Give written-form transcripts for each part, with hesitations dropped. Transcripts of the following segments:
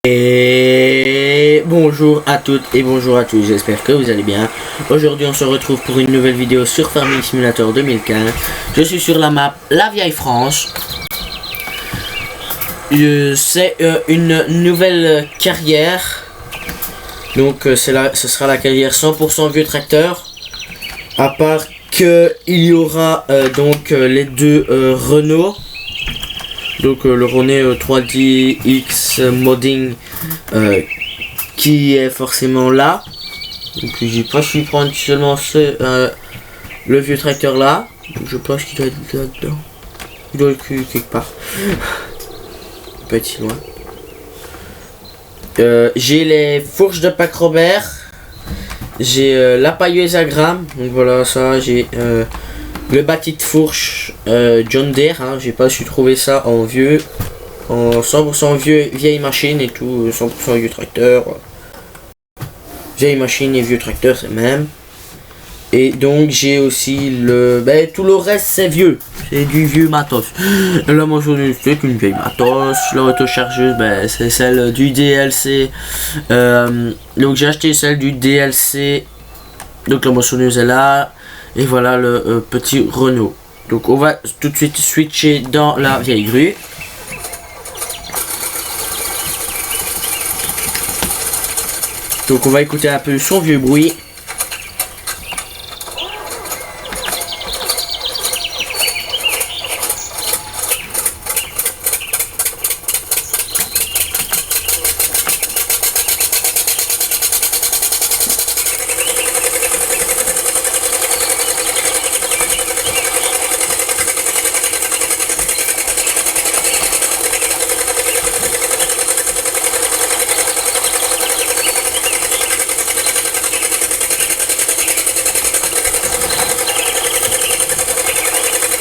Et bonjour à toutes et bonjour à tous, j'espère que vous allez bien. Aujourd'hui on se retrouve pour une nouvelle vidéo sur Farming Simulator 2015. Je suis sur la map La Vieille France. C'est une nouvelle carrière. Donc ce sera la carrière 100% vieux tracteur. À part que il y aura donc les deux Renault. Donc le Renault 3DX Modding qui est forcément là. Donc je vais prendre seulement le vieux tracteur là. Donc, je pense qu'il doit être là-dedans. Il doit être quelque part. Il peut être si loin. J'ai les fourches de Pac Robert. J'ai la pailleuse à grammes. Donc voilà, ça j'ai le bâti de fourche John Deere, hein, j'ai pas su trouver ça en 100% vieille machine et tout, 100% vieux tracteur. Vieille machine et vieux tracteur c'est même. Et donc j'ai aussi tout le reste c'est vieux, c'est du vieux matos. La moissonneuse c'est une vieille matos, la autochargeuse c'est celle du DLC. Donc j'ai acheté celle du DLC, donc la moissonneuse est là. Et voilà le petit Renault. Donc on va tout de suite switcher dans la vieille grue. Donc on va écouter un peu son vieux bruit.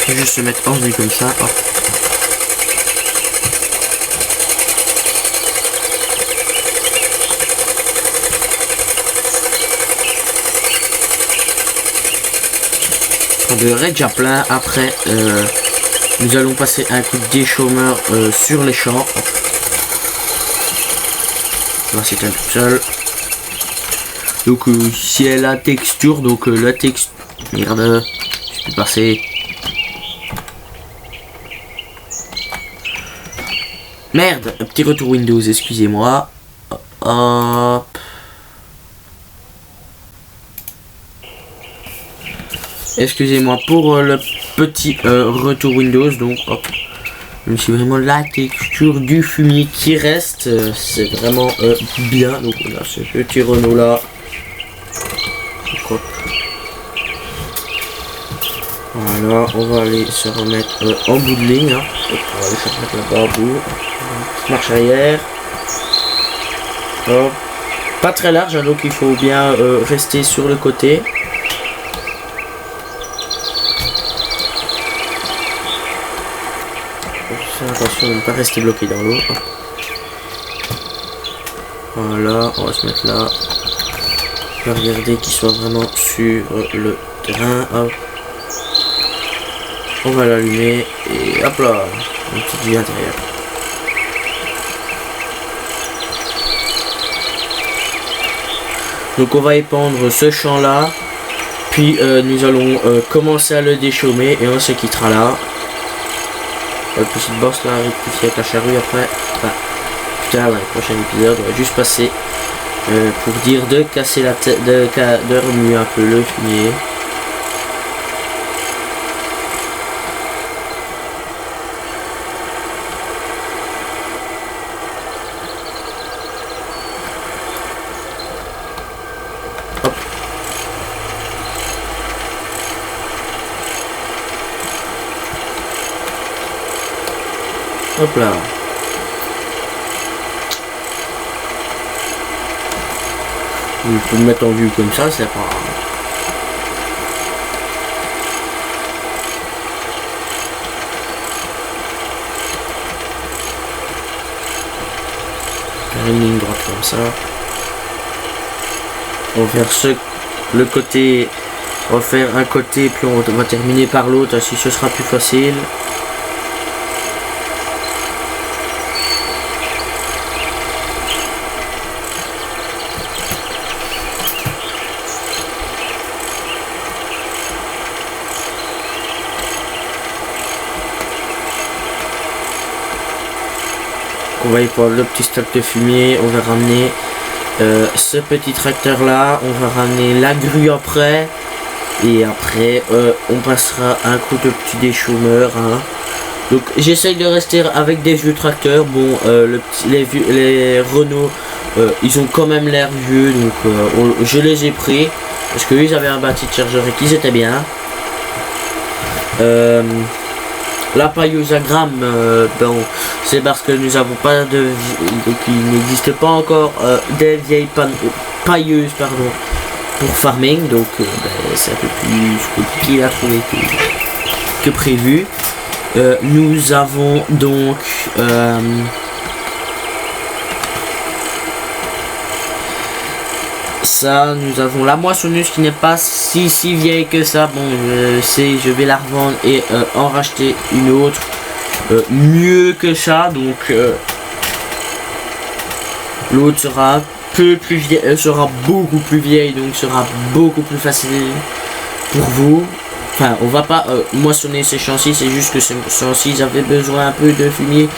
Je vais juste se mettre en vue comme ça. Hop. On devrait déjà plein. Après, nous allons passer un coup de déchômeur sur les champs. Là, c'est un tout seul. Donc, c'est la texture. Donc, la texture. Merde, je peux passer. Merde, un petit retour Windows, excusez-moi. Hop. Excusez-moi pour le petit retour Windows. Donc, hop. Même si vraiment la texture du fumier qui reste, c'est vraiment bien. Donc, on a ce petit Renault là. Donc, hop. Voilà, on va aller se remettre en bout de ligne. Hein. Hop, on va aller se remettre là-bas en bout. Marche arrière. Hop. Pas très large, hein, donc il faut bien rester sur le côté. Faire attention de ne pas rester bloqué dans l'eau. Voilà, on va se mettre là. On va regarder qu'il soit vraiment sur le terrain. Hop. On va l'allumer et hop là, une petite vue intérieure. Donc on va épandre ce champ là, puis nous allons commencer à le déchaumer et on se quittera là. La petite bosse là, rectifier avec la charrue après. Enfin, putain, ouais, le prochain épisode, on va juste passer pour dire de casser la tête, de remuer un peu le fumier. Hop là. Il faut le mettre en vue comme ça, c'est pas... Faire une ligne droite comme ça. On va faire le côté... On va faire un côté, puis on va terminer par l'autre, ainsi ce sera plus facile. on va y prendre le petit stock de fumier, on va ramener ce petit tracteur là, on va ramener la grue après, et après on passera un coup de petit déchômeur, hein. Donc j'essaye de rester avec des vieux tracteurs. Bon, les Renault, ils ont quand même l'air vieux, donc je les ai pris parce que ils avaient un bâti de chargeur et qu'ils étaient bien. La pailleuse à grammes, bon, c'est parce que nous avons pas de, donc il n'existe pas encore des vieilles pailleuses, pardon, pour farming, donc c'est un peu plus compliqué à trouver que prévu. Nous avons donc ça, nous avons la moissonneuse qui n'est pas si vieille que ça. Bon, je vais la revendre et en racheter une autre mieux que ça. Donc l'autre sera un peu plus vieille, elle sera beaucoup plus vieille, donc sera beaucoup plus facile pour vous. Enfin, on va pas moissonner ces châssis, c'est juste que ces châssis avaient besoin un peu de fumier.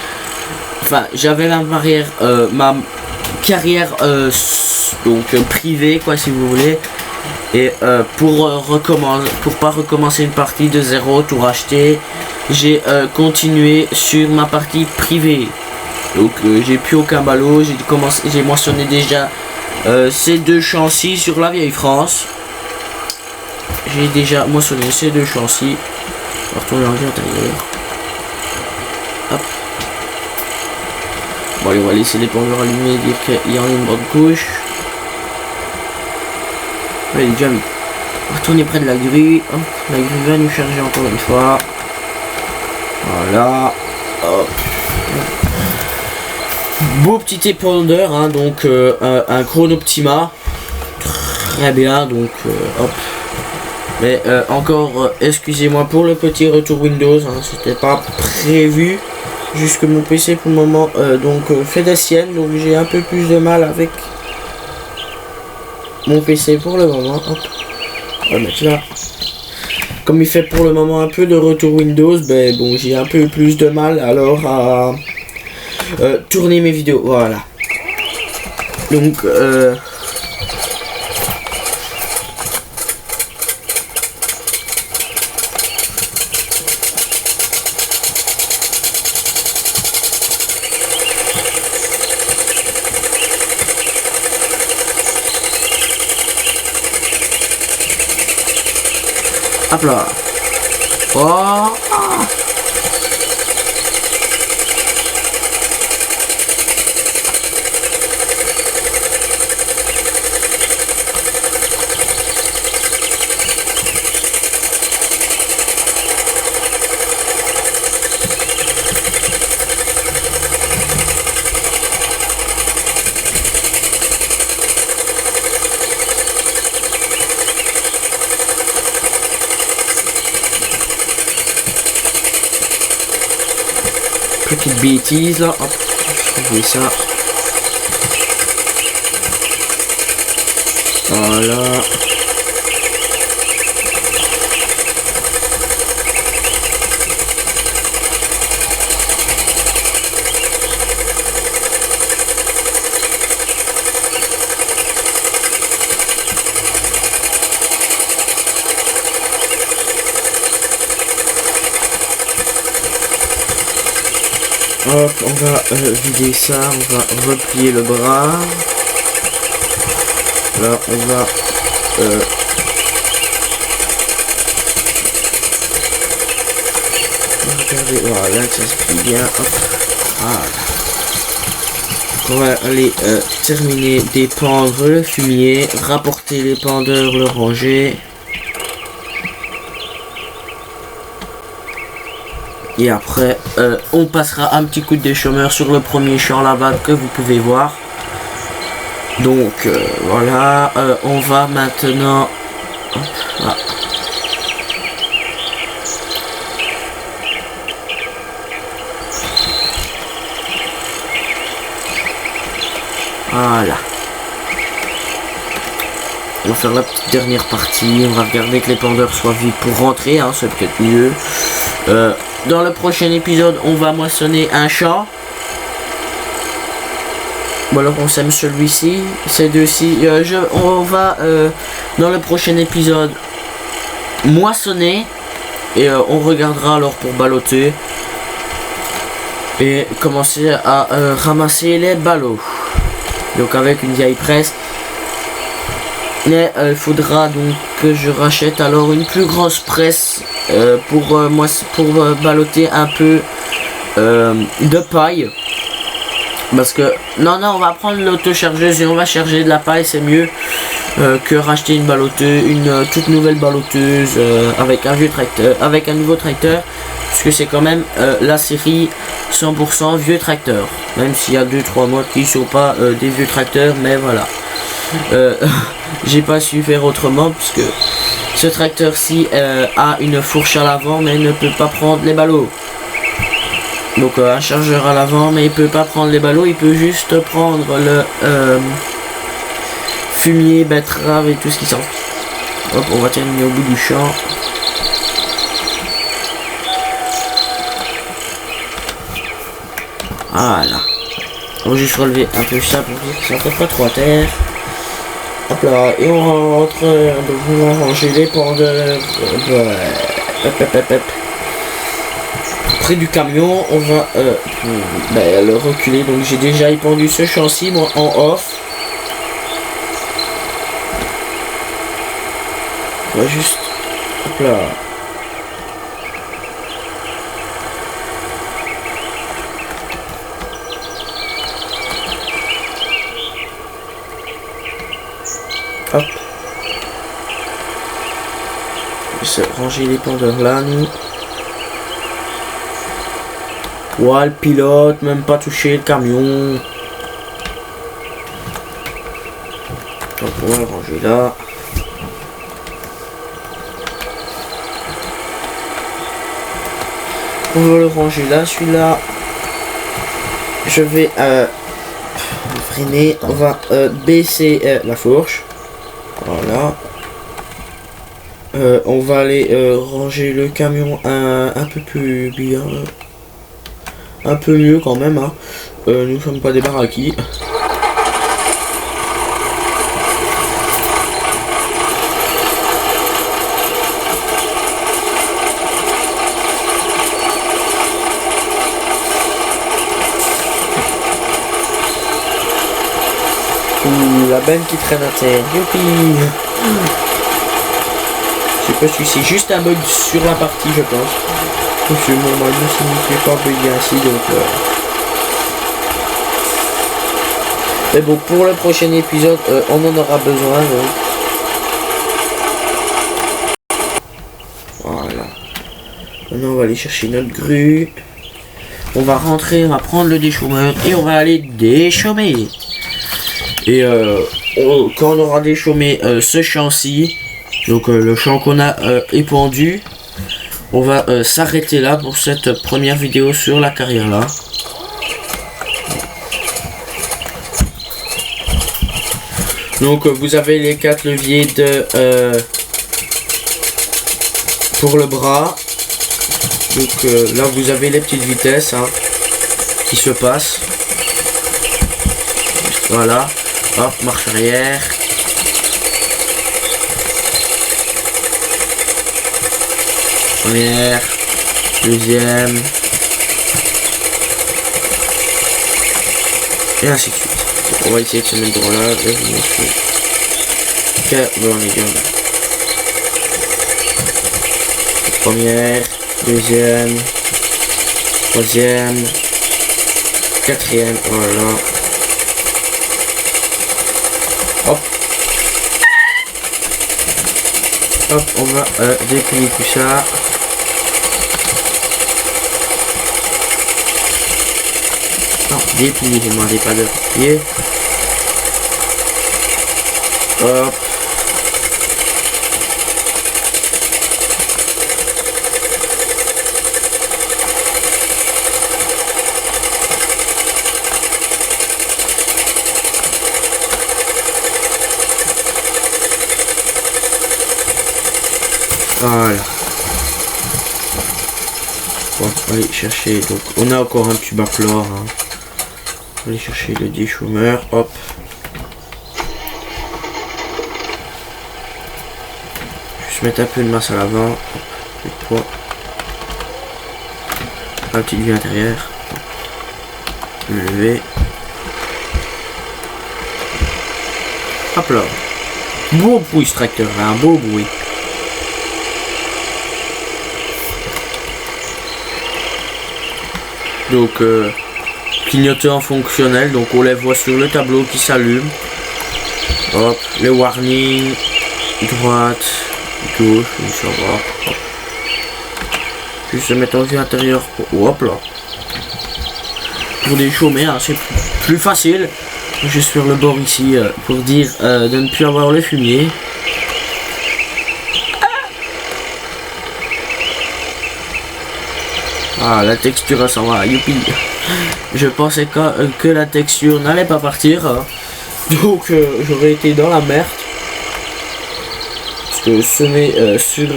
Enfin, j'avais ma carrière donc privée, quoi, si vous voulez. Et pour pas recommencer une partie de zéro, tout racheter, j'ai continué sur ma partie privée. Donc j'ai plus aucun ballot, j'ai moissonné déjà ces deux châssis sur la vieille France. J'ai déjà moissonné ces deux châssis. On va retourner en vue intérieure. Hop. Bon allez, on va laisser les pendeurs allumés, dire qu'il y en a une bonne couche. Ouais, il est déjà mis. On va retourner près de la grue. Hop. La grue va nous charger encore une fois. Voilà. Hop. Beau petit épandeur, hein, donc un Chronoptima. Très bien, donc hop. Mais encore, excusez-moi pour le petit retour Windows, hein, c'était pas prévu. Juste que mon PC pour le moment fait des siennes, donc j'ai un peu plus de mal avec mon PC pour le moment. Hop. On va mettre là. Comme il fait pour le moment un peu de retour Windows, ben bon, j'ai un peu plus de mal alors à tourner mes vidéos. Voilà. Donc hop là. Oh. Petite bêtise là, hop, je vais ça. Voilà. Hop, on va vider ça, on va replier le bras. Là, on va regarder, voilà, ça se plie bien. Hop, voilà. On va aller terminer d'épandre le fumier, rapporter l'épandeur, le ranger. Et après, on passera un petit coup de déchômeur sur le premier champ là-bas que vous pouvez voir. Donc voilà, on va maintenant... Hop, là. Voilà. On va faire la petite dernière partie. On va regarder que les pendeurs soient vides pour rentrer, hein, c'est peut-être mieux. Dans le prochain épisode, on va moissonner un champ. Bon alors on sème celui-ci, ces deux-ci. On va dans le prochain épisode moissonner et on regardera alors pour balloter et commencer à ramasser les ballots. Donc avec une vieille presse. Mais il faudra donc que je rachète alors une plus grosse presse pour balloter un peu de paille. Parce que non on va prendre l'autochargeuse et on va charger de la paille, c'est mieux que racheter une balloteuse, une toute nouvelle balloteuse avec un vieux tracteur, avec un nouveau tracteur, puisque c'est quand même la série 100% vieux tracteur, même s'il y a 2-3 mois qui sont pas des vieux tracteurs, mais voilà. J'ai pas su faire autrement puisque ce tracteur-ci a une fourche à l'avant mais ne peut pas prendre les ballots. Donc un chargeur à l'avant mais il peut pas prendre les ballots, il peut juste prendre le fumier, betterave et tout ce qui s'en. Hop, on va terminer au bout du champ. Voilà. On va juste relever un peu ça pour dire que ça fait pas trop à terre. Hop là, et on rentre, donc on va ranger les pendeurs. Près du camion, on va le reculer. Donc j'ai déjà épendu ce châssis moi en off. On va juste, hop là. Hop. Je vais ranger les pendeurs là, nous. Ouais, le pilote, même pas toucher le camion. Donc on va le ranger là. On va le ranger là, celui-là. Je vais freiner, on va baisser la fourche. Voilà. On va aller ranger le camion un peu plus bien. Un peu mieux quand même. Hein. Nous sommes pas des baraquis. La benne qui traîne à terre. Youpi. Je sais pas si c'est juste un bug sur la partie, je pense. Parce que mon manu ne fait pas bugger ainsi, donc mais bon, pour le prochain épisode, on en aura besoin. Donc. Voilà. Maintenant, on va aller chercher notre grue. On va rentrer, on va prendre le déchaumeur et on va aller déchaumer. Et quand on aura déchaumé ce champ-ci, donc le champ qu'on a épandu, on va s'arrêter là pour cette première vidéo sur la carrière là. Donc vous avez les 4 leviers de pour le bras. Donc là vous avez les petites vitesses hein, qui se passent. Voilà. Hop, marche arrière. Première, deuxième. Et ainsi de suite. On va essayer de se mettre droit là. Ok, bon on est bien. Première, deuxième, troisième, quatrième, voilà. Hop. Hop, on va déplier tout ça. Non, déplier, je ne demandais pas de plier. Hop. Voilà. Bon, allez chercher. Donc, on a encore un tube à chlore. Hein. On va aller chercher le déchômeur, hop. Juste mettre un peu de masse à l'avant, plus de poids. Un petit vue intérieur. Le lever. Hop là. Beau bruit ce tracteur, un beau bruit. Donc clignotant fonctionnel, donc on les voit sur le tableau qui s'allume. Hop, les warnings, droite, gauche, ça va. Hop. Juste se mettre en vue intérieure. Hop là. Pour déchaumer, hein, c'est plus facile. Juste sur le bord ici pour dire de ne plus avoir le fumier. Ah, la texture s'en va, youpi. Je pensais que la texture n'allait pas partir, hein. Donc j'aurais été dans la merde. Parce que semer sur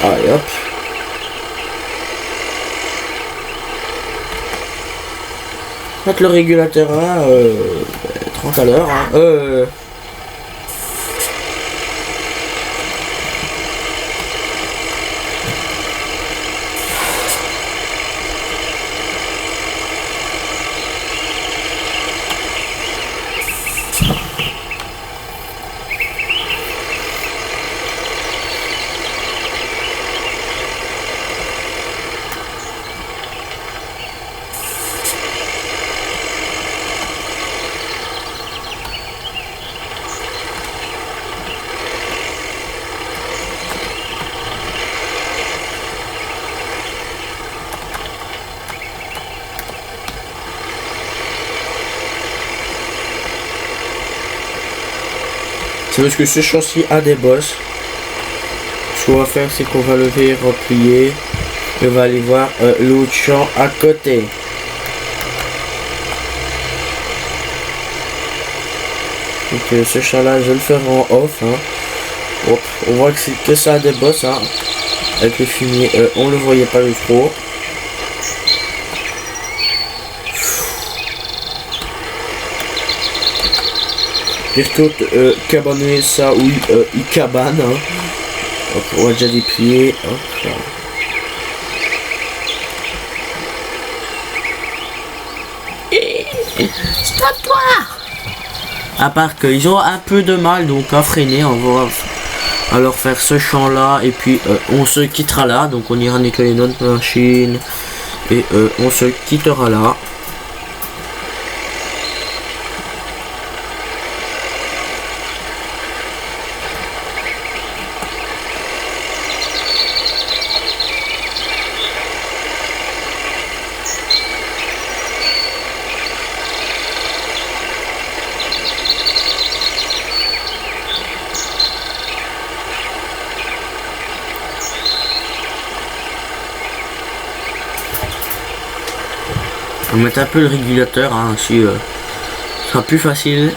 allez hop. Mettre le régulateur à 30 à l'heure, hein. C'est parce que ce châssis a des bosses. Ce qu'on va faire, c'est qu'on va lever, replier. Et on va aller voir l'autre champ à côté. Donc ce champ là, je le ferai en off. Hein. Hop, on voit que ça a des bosses. Hein. Avec le fumier, on le voyait pas trop. Plutôt cabaner ça, oui, il cabane. Hein. Hop, on va déjà déplier. Hop, là. Stop-toi! À part qu'ils ont un peu de mal donc à freiner, on va alors faire ce champ là et puis on se quittera là. Donc on ira nettoyer notre machine et on se quittera là. On va mettre un peu le régulateur, hein, ainsi ce sera plus facile.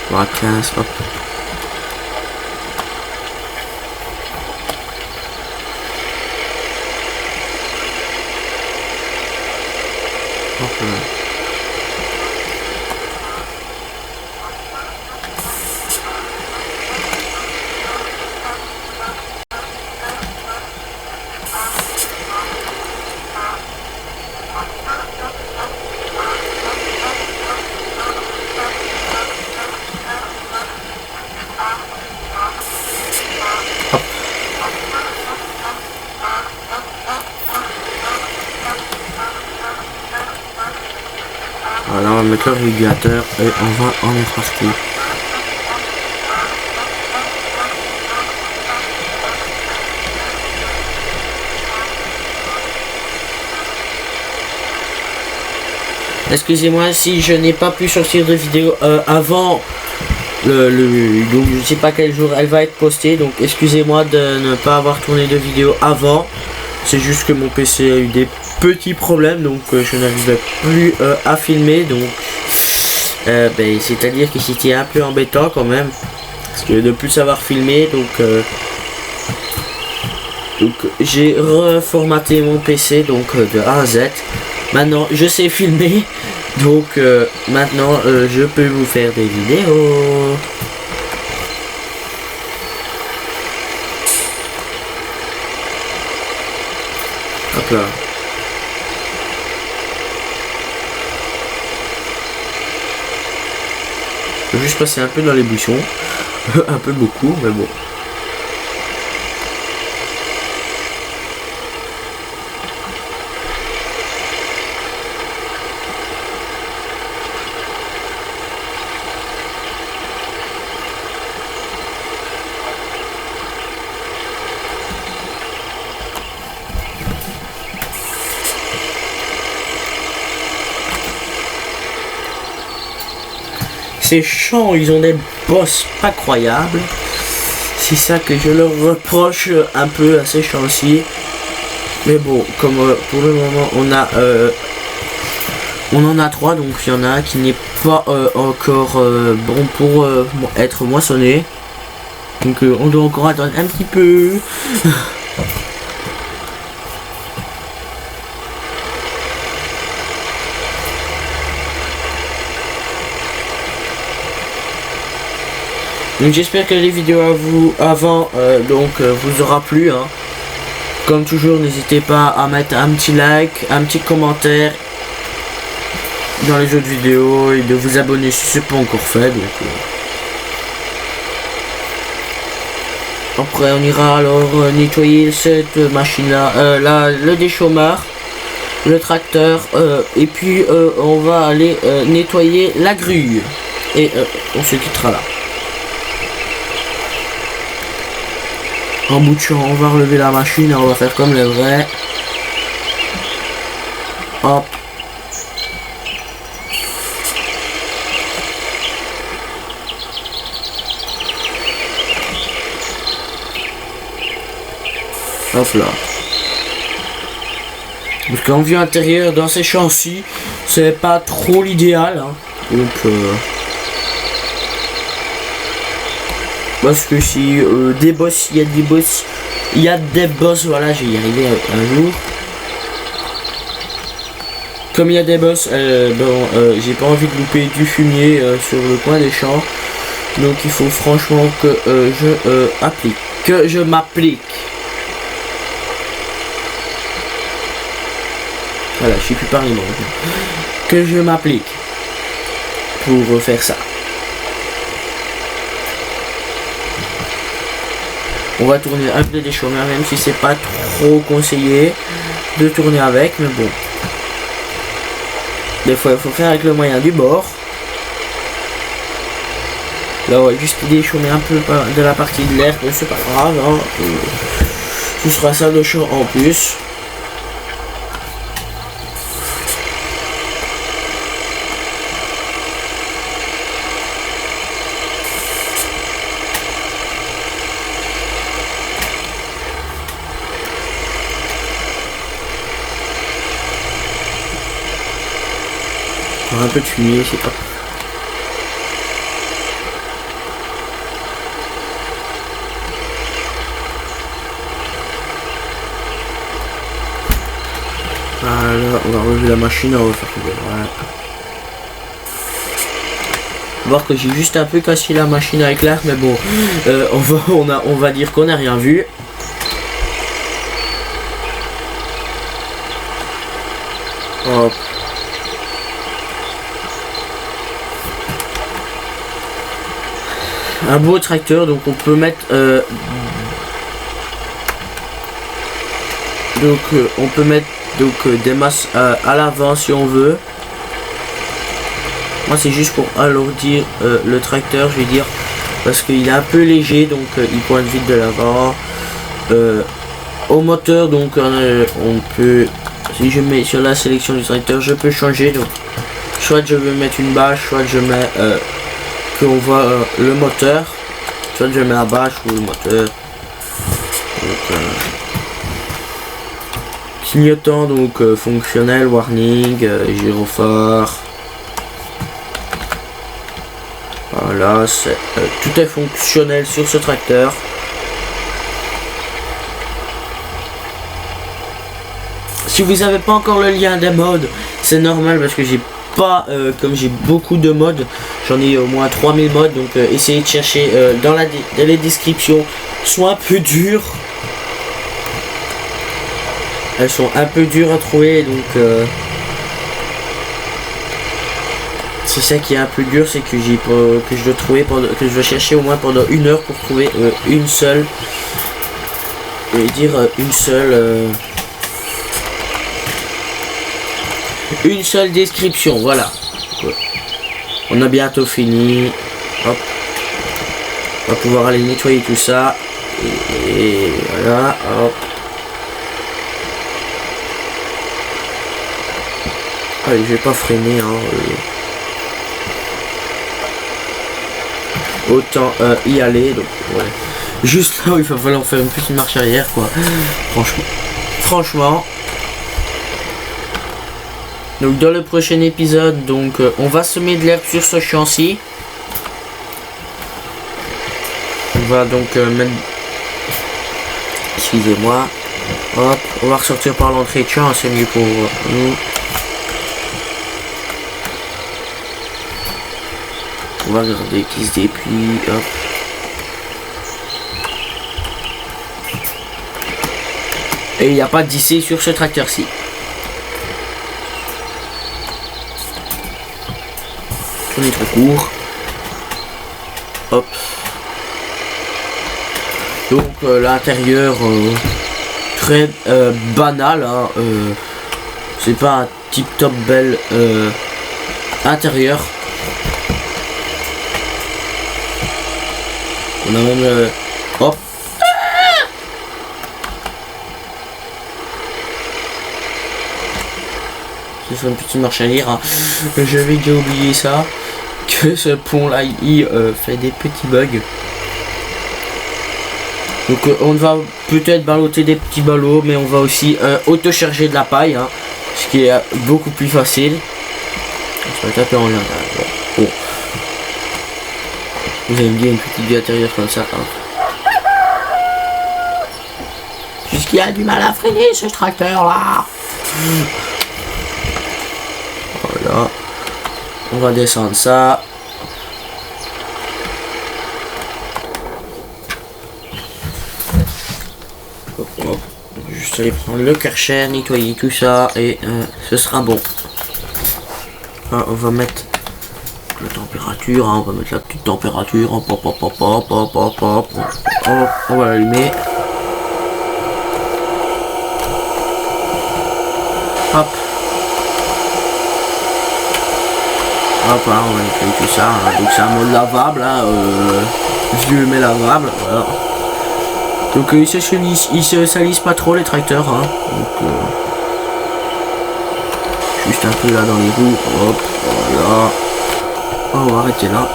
Voilà, 15, hop. Hop là. Voilà, on va mettre le régulateur et on va en être parti. Excusez-moi si je n'ai pas pu sortir de vidéo avant donc je sais pas quel jour elle va être postée, donc excusez-moi de ne pas avoir tourné de vidéo avant. C'est juste que mon PC a eu des petits problèmes, donc je n'arrivais plus à filmer, donc c'est à dire que c'était un peu embêtant quand même, parce que de plus savoir filmer, donc Donc j'ai reformaté mon PC donc de A à Z. Maintenant je sais filmer. Donc maintenant je peux vous faire des vidéos. Hop là. Je vais juste passer un peu dans les bouchons. Un peu beaucoup, mais bon. Ces champs, ils ont des boss pas croyables. C'est ça que je leur reproche un peu à ces champs-ci. Mais bon, comme pour le moment on en a 3, donc il y en a un qui n'est pas encore bon pour être moissonné. Donc on doit encore attendre un petit peu. Donc j'espère que les vidéos à vous avant vous aura plu, hein. Comme toujours, n'hésitez pas à mettre un petit like, un petit commentaire dans les autres vidéos et de vous abonner si ce n'est pas encore fait. Donc, après on ira alors nettoyer cette machine là, le déchômeur, le tracteur, et puis on va aller nettoyer la grue et on se quittera là. En bout de champ, on va relever la machine et on va faire comme les vrais. Hop. Hop là. Parce qu'en vue intérieure, dans ces champs-ci, c'est pas trop l'idéal, hein. Donc parce que si des boss, il y a des boss, voilà, je vais y arriver un jour. Comme il y a des boss, j'ai pas envie de louper du fumier sur le coin des champs. Donc il faut franchement que je m'applique. Voilà, je sais plus parler moi. Que je m'applique pour faire ça. On va tourner avec des déchômeurs, même si c'est pas trop conseillé de tourner avec, mais bon. Des fois il faut faire avec le moyen du bord. Là on va juste déchômer un peu de la partie de l'herbe, c'est pas grave, hein. Ce sera ça de champ en plus. Un peu de fumier, c'est pas. Voilà, on va relever la machine, on va faire tout. Voilà. Voir que j'ai juste un peu cassé la machine avec l'air, mais bon, on va dire qu'on n'a rien vu. Hop. Un beau tracteur, donc on peut mettre des masses à l'avant si on veut. Moi c'est juste pour alourdir le tracteur, je vais dire, parce qu'il est un peu léger, donc il pointe vite de l'avant. Au moteur, donc on peut, si je mets sur la sélection du tracteur, je peux changer, donc soit je veux mettre une bâche, soit je mets qu'on voit le moteur, soit je mets la bâche ou le moteur. Donc, clignotant, donc fonctionnel, warning, gyrophare. Voilà, tout est fonctionnel sur ce tracteur. Si vous avez pas encore le lien des modes, c'est normal parce que j'ai pas, comme j'ai beaucoup de modes, j'en ai au moins 3000 modes, donc essayez de chercher dans les descriptions, soit un peu dures. Elles sont un peu dures à trouver, donc c'est ça qui est un peu dur, c'est que que je dois trouver que je dois chercher au moins pendant 1 heure pour trouver une seule, et dire une seule description. Voilà. On a bientôt fini. Hop. On va pouvoir aller nettoyer tout ça. Et voilà. Hop. Allez, je vais pas freiner. Hein, autant y aller. Donc, ouais. Juste là où il va falloir faire une petite marche arrière, quoi. Franchement. Donc dans le prochain épisode, donc on va semer de l'herbe sur ce champ-ci. On va donc mettre... Excusez-moi. Hop, on va ressortir par l'entrée de champ, c'est mieux pour nous. On va regarder qui se déplie, hop. Et il n'y a pas d'IC sur ce tracteur-ci. On est trop court. Hop. Donc l'intérieur très banal. Hein, c'est pas un tip top bel intérieur. On a même hop. Je fais une petite marche à lire. Hein. J'avais déjà oublié ça. Que ce pont là il fait des petits bugs. Donc on va peut-être balloter des petits ballots, mais on va aussi auto-charger de la paille, hein, ce qui est beaucoup plus facile. On va taper en l'air. Bon. Vous aimez bien une petite vie intérieure comme ça. Hein. Puisqu'il a du mal à freiner ce tracteur là. Voilà. On va descendre ça. Hop, hop. Juste aller prendre le Karcher, nettoyer tout ça et ce sera bon. Ah, on va mettre la température, hein, on va mettre la petite température. Hop, hop, hop, hop, hop, hop, hop, hop, hop. On va l'allumer. Hop. Hop, hein, on va nettoyer tout ça. Hein. Donc c'est un mode lavable, hein, vieux mais lavable. Voilà. Donc il se salissent pas trop les tracteurs. Hein. Donc juste un peu là dans les roues. Hop, voilà. On va arrêter là.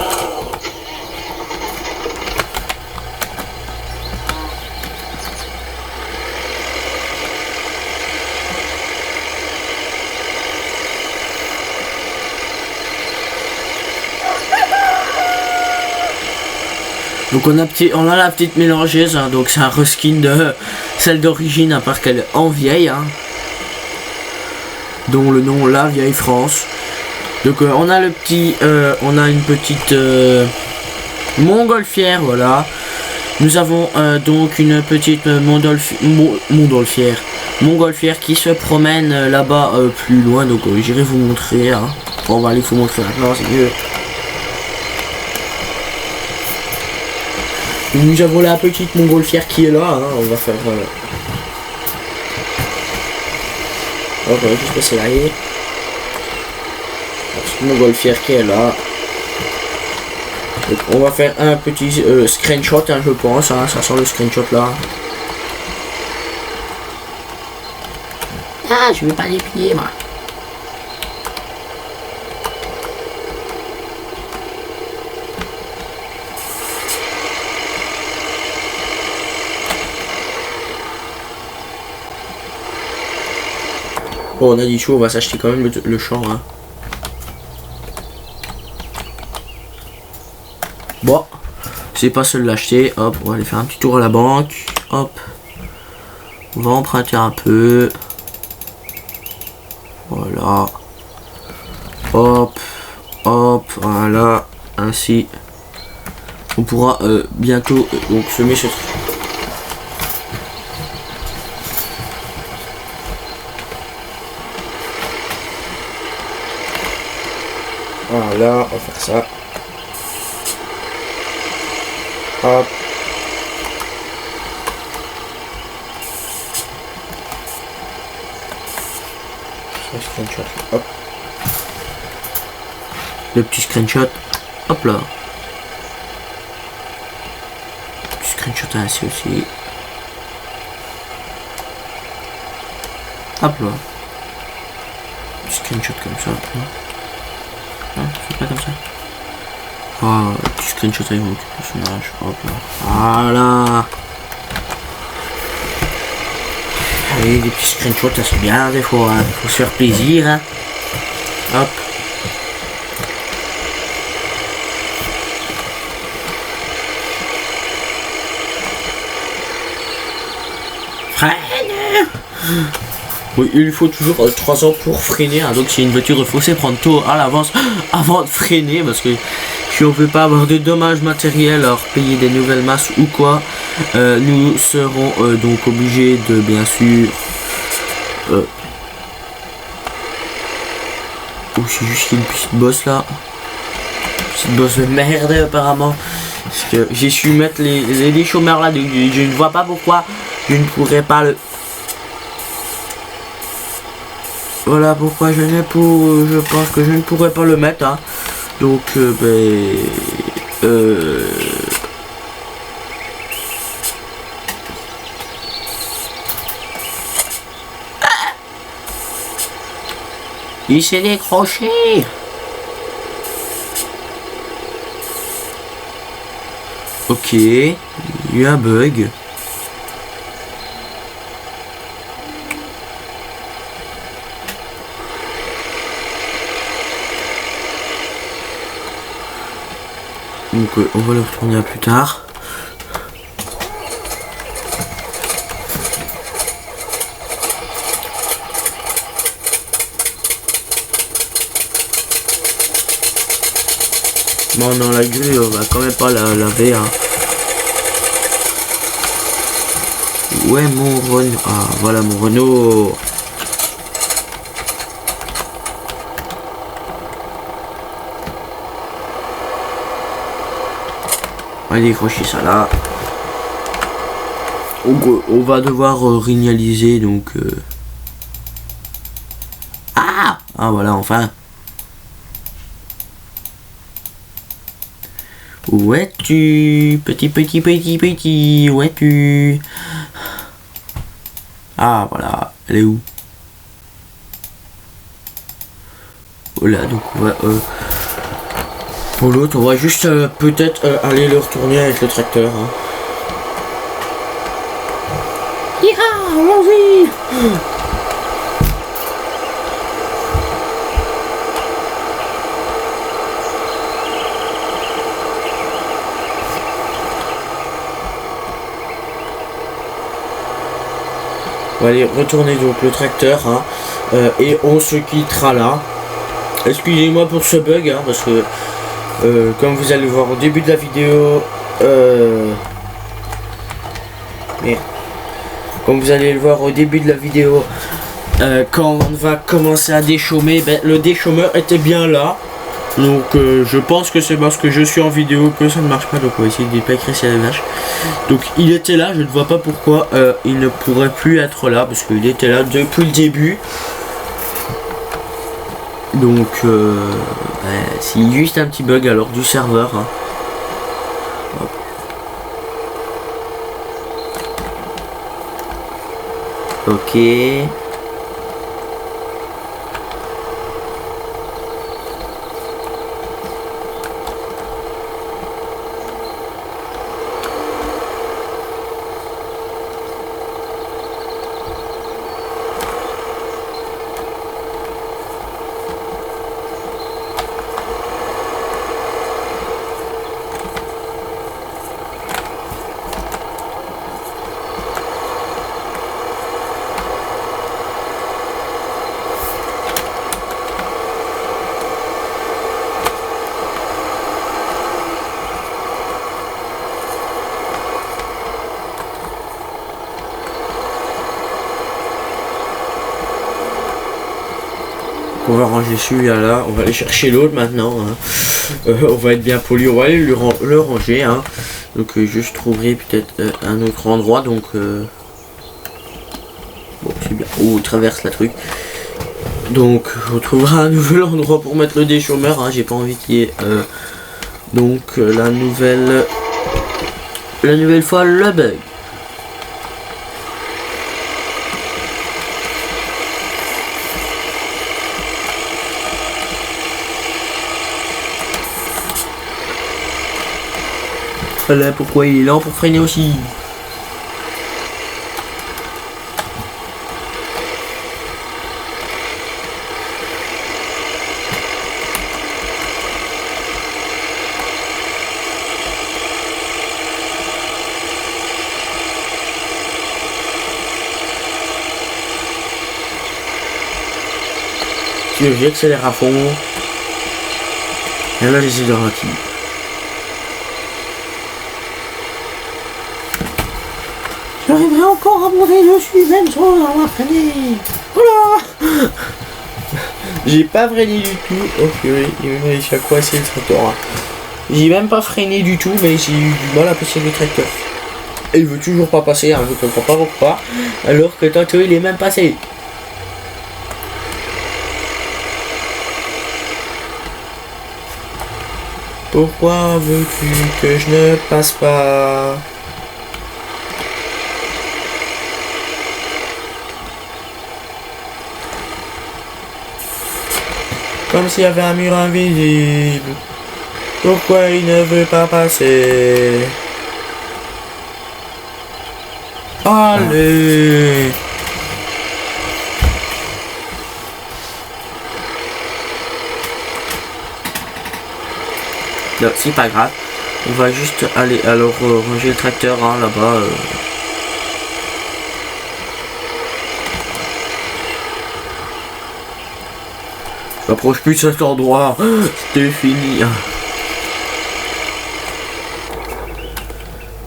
Donc on a la petite mélangeuse, hein, donc c'est un reskin de celle d'origine, à part qu'elle est en vieille, hein, dont le nom La Vieille France. Donc on a le petit, on a une petite montgolfière, voilà. Nous avons donc une petite montgolfière qui se promène là-bas plus loin, donc j'irai vous montrer. Hein. On va aller vous montrer maintenant, c'est mieux. Nous avons la petite montgolfière qui est là, hein. On va faire... on va juste passer là. La petite montgolfière qui est là. Donc, on va faire un petit screenshot, hein, je pense, hein. Ça sent le screenshot là. Ah, je vais pas les plier, moi. Bon, on a dit chaud, on va s'acheter quand même le champ. Hein. Bon, c'est pas seul l'acheter. Hop, on va aller faire un petit tour à la banque. Hop, on va emprunter un peu. ça. Hop, hop, voilà, ainsi. On pourra bientôt donc semer ce truc. Voilà, on va faire ça. Hop. Screenshot. Hop. Le petit screenshot. Hop là. Petit screenshot ainsi aussi. Hop là. Petit screenshot comme ça. Non, c'est pas comme ça. Oh, petit screenshot avec mon personnage. Hop là. Voilà. Allez, des petits screenshots, ça c'est bien des fois. Hein. Faut se faire plaisir. Hein. Hop. Freine. Oui, il faut toujours 3 ans pour freiner, hein. Donc si une voiture, il faut s'y prendre tôt à l'avance avant de freiner, parce que si on veut pas avoir de dommages matériels, alors payer des nouvelles masses ou quoi, nous serons donc obligés de bien sûr oh, c'est juste qu'il y a une petite bosse là, petite bosse de merde apparemment, parce que j'ai su mettre les chômeurs là, donc je ne vois pas pourquoi je ne pourrais pas le... Voilà pourquoi je pense que je ne pourrais pas le mettre, hein. Donc il s'est décroché. Ok, il y a un bug. Donc on va le retourner à plus tard. Bon non, la grue on va quand même pas la laver, hein. Ouais mon Renault. Ah voilà mon Renault. On va décrocher ça là. Donc on va devoir réaliser donc ah voilà enfin. Où es-tu, petit, où es-tu? Ah voilà, elle est où? Voilà, donc on va pour l'autre, on va juste peut-être aller le retourner avec le tracteur. Hein. Allons-y. On va aller retourner donc le tracteur, hein, et on se quittera là. Excusez-moi pour ce bug, hein, parce que comme vous allez voir au début de la vidéo, comme vous allez le voir au début de la vidéo, quand on va commencer à déchaumer, ben, le déchaumeur était bien là. Donc je pense que c'est parce que je suis en vidéo que ça ne marche pas. Donc on va essayer de ne pas écrire sur la vache. Donc il était là, je ne vois pas pourquoi il ne pourrait plus être là, parce qu'il était là depuis le début. Donc c'est juste un petit bug alors du serveur, hein. Ok. On va ranger celui-là là, on va aller chercher l'autre maintenant. Hein. On va être bien poli, on va aller le ranger. Hein. Donc je trouverai peut-être un autre endroit. Donc bon, c'est bien. Oh, on traverse la truc. Donc on trouvera un nouvel endroit pour mettre le déchômeur. Hein. J'ai pas envie qu'il y ait donc la nouvelle fois le bug. Voilà pourquoi il est lent pour freiner aussi. Si j'accélère à fond. Et là j'essaie de ralentir. J'arriverai encore à monter dessus même sans avoir freiné. Voilà. J'ai pas freiné du tout. Oh purée, il m'a réussi à coincer le tracteur. Hein. J'ai même pas freiné du tout, mais j'ai eu du mal à passer le tracteur. Et il veut toujours pas passer, hein, je comprends pas pourquoi. Alors que tantôt il est même passé. Pourquoi veux-tu que je ne passe pas? Comme s'il y avait un mur invisible. Pourquoi il ne veut pas passer? Allez! Non, c'est pas grave. On va juste aller alors ranger le tracteur hein, là-bas. Je m'approche plus de cet endroit. C'était fini.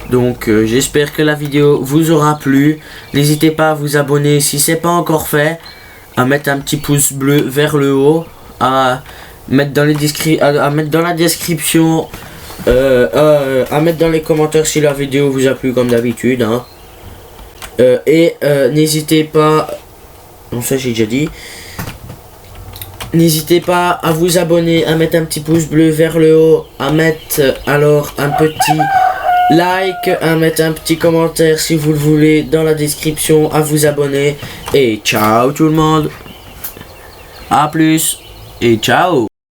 Donc j'espère que la vidéo vous aura plu. N'hésitez pas à vous abonner si c'est pas encore fait. À mettre un petit pouce bleu vers le haut. À mettre dans la description. À mettre dans les commentaires si la vidéo vous a plu comme d'habitude. Hein. N'hésitez pas. Non, ça j'ai déjà dit. N'hésitez pas à vous abonner, à mettre un petit pouce bleu vers le haut, à mettre alors un petit like, à mettre un petit commentaire si vous le voulez dans la description, à vous abonner. Et ciao tout le monde. À plus et ciao.